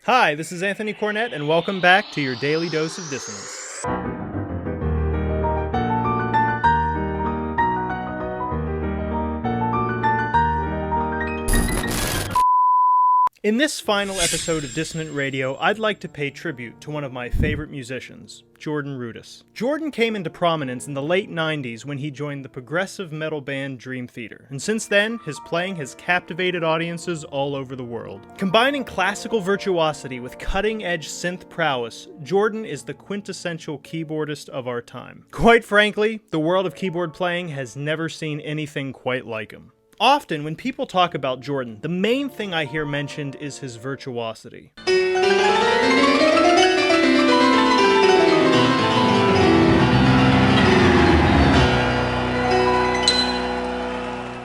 Hi, this is Anthony Cornet, and welcome back to your daily dose of dissonance. In this final episode of Dissonant Radio, I'd like to pay tribute to one of my favorite musicians, Jordan Rudess. Jordan came into prominence in the late 90s when he joined the progressive metal band Dream Theater, and since then, his playing has captivated audiences all over the world. Combining classical virtuosity with cutting-edge synth prowess, Jordan is the quintessential keyboardist of our time. Quite frankly, the world of keyboard playing has never seen anything quite like him. Often, when people talk about Jordan, the main thing I hear mentioned is his virtuosity.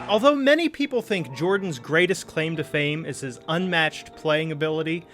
Although many people think Jordan's greatest claim to fame is his unmatched playing ability,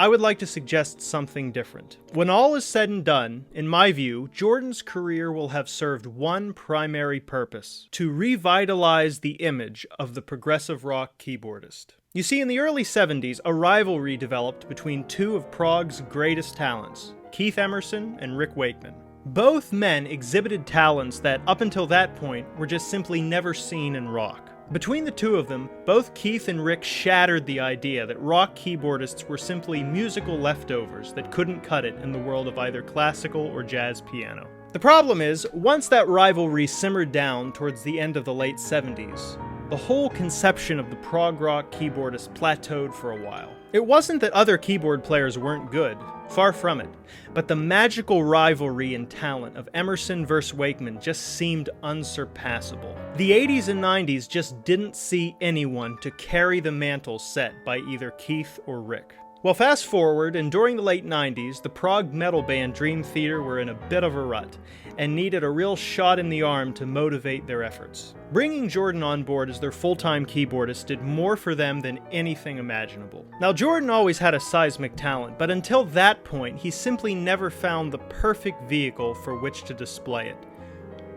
I would like to suggest something different. When all is said and done, in my view, Jordan's career will have served one primary purpose: to revitalize the image of the progressive rock keyboardist. You see, in the early 70s, a rivalry developed between two of prog's greatest talents, Keith Emerson and Rick Wakeman. Both men exhibited talents that, up until that point, were just simply never seen in rock. Between the two of them, both Keith and Rick shattered the idea that rock keyboardists were simply musical leftovers that couldn't cut it in the world of either classical or jazz piano. The problem is, once that rivalry simmered down towards the end of the late 70s, the whole conception of the prog rock keyboardist plateaued for a while. It wasn't that other keyboard players weren't good, far from it, but the magical rivalry and talent of Emerson versus Wakeman just seemed unsurpassable. The 80s and 90s just didn't see anyone to carry the mantle set by either Keith or Rick. Well, fast forward, and during the late 90s, the prog metal band Dream Theater were in a bit of a rut, and needed a real shot in the arm to motivate their efforts. Bringing Jordan on board as their full-time keyboardist did more for them than anything imaginable. Now, Jordan always had a seismic talent, but until that point, he simply never found the perfect vehicle for which to display it.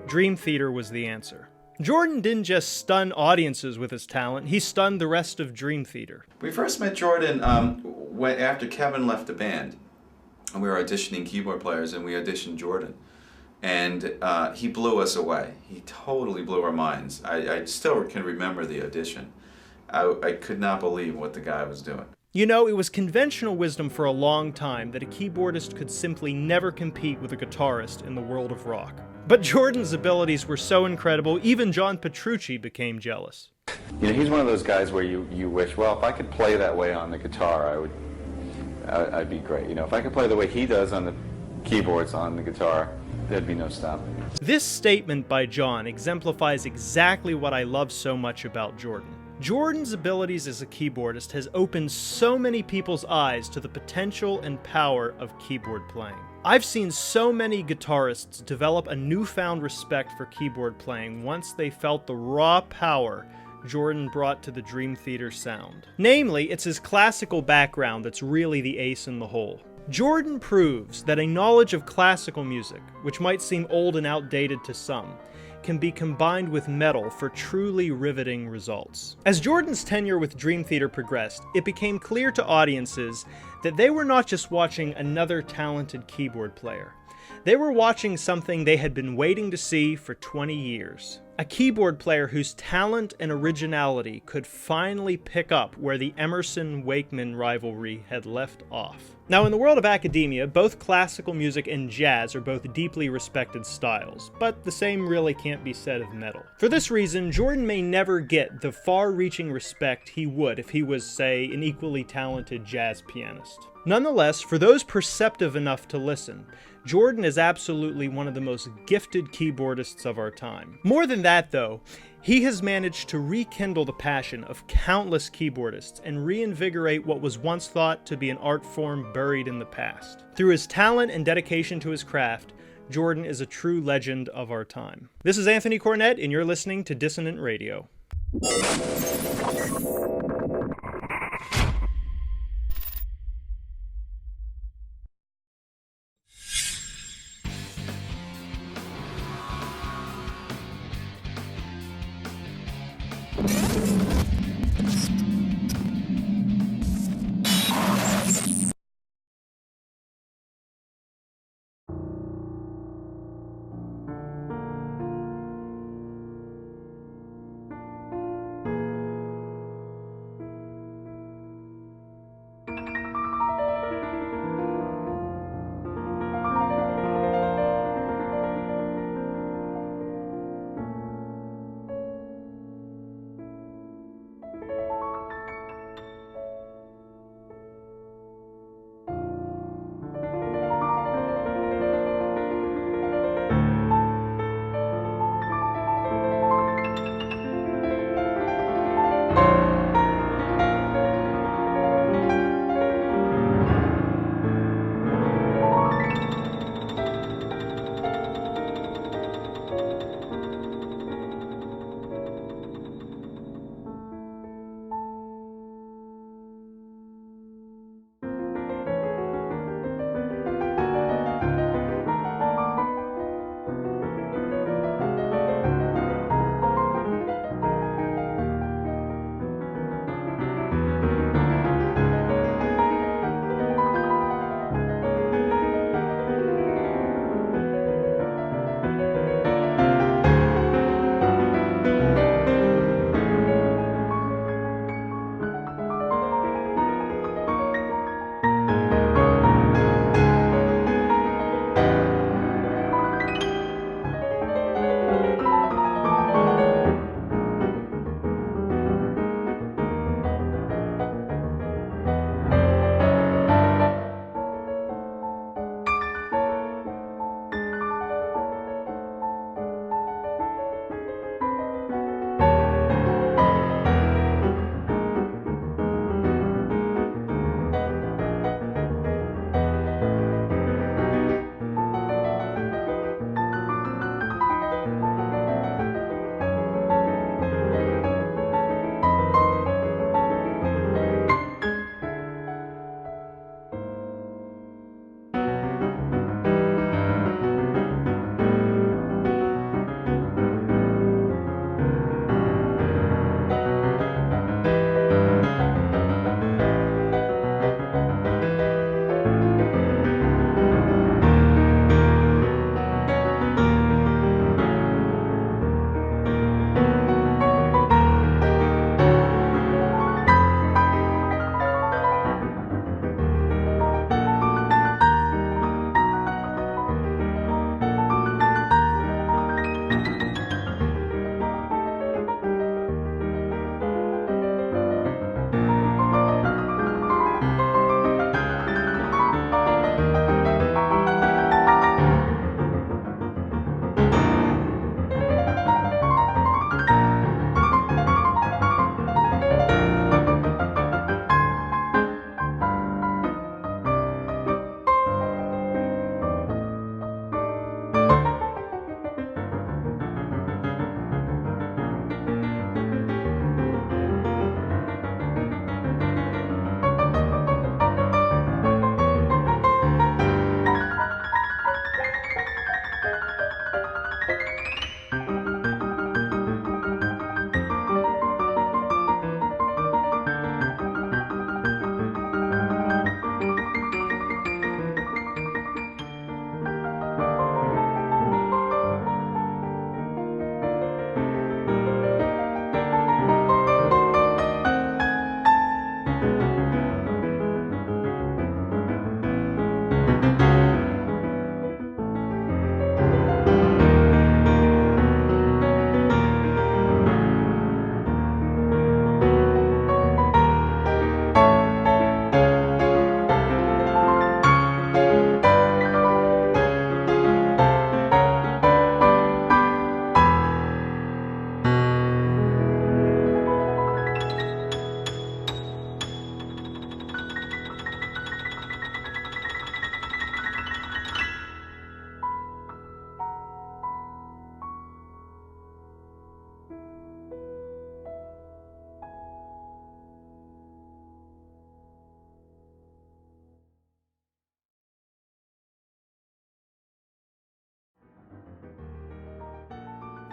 Dream Theater was the answer. Jordan didn't just stun audiences with his talent, he stunned the rest of Dream Theater. We first met Jordan after Kevin left the band, and we were auditioning keyboard players, and we auditioned Jordan. And he blew us away. He totally blew our minds. I still can remember the audition. I could not believe what the guy was doing. You know, it was conventional wisdom for a long time that a keyboardist could simply never compete with a guitarist in the world of rock. But Jordan's abilities were so incredible, even John Petrucci became jealous. You know, he's one of those guys where you wish, well, if I could play that way on the guitar, I'd be great. You know, if I could play the way he does on the keyboards on the guitar, there'd be no stopping me. This statement by John exemplifies exactly what I love so much about Jordan. Jordan's abilities as a keyboardist has opened so many people's eyes to the potential and power of keyboard playing. I've seen so many guitarists develop a newfound respect for keyboard playing once they felt the raw power Jordan brought to the Dream Theater sound. Namely, it's his classical background that's really the ace in the hole. Jordan proves that a knowledge of classical music, which might seem old and outdated to some, can be combined with metal for truly riveting results. As Jordan's tenure with Dream Theater progressed, it became clear to audiences that they were not just watching another talented keyboard player. They were watching something they had been waiting to see for 20 years. A keyboard player whose talent and originality could finally pick up where the Emerson-Wakeman rivalry had left off. Now, in the world of academia, both classical music and jazz are both deeply respected styles, but the same really can't be said of metal. For this reason, Jordan may never get the far-reaching respect he would if he was, say, an equally talented jazz pianist. Nonetheless, for those perceptive enough to listen, Jordan is absolutely one of the most gifted keyboardists of our time. More than that, though, he has managed to rekindle the passion of countless keyboardists and reinvigorate what was once thought to be an art form buried in the past. Through his talent and dedication to his craft, Jordan is a true legend of our time. This is Anthony Cornet, and you're listening to Dissonant Radio.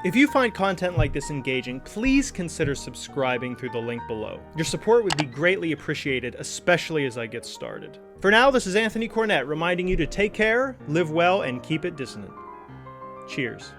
If you find content like this engaging, please consider subscribing through the link below. Your support would be greatly appreciated, especially as I get started. For now, this is Anthony Cornet reminding you to take care, live well, and keep it dissonant. Cheers.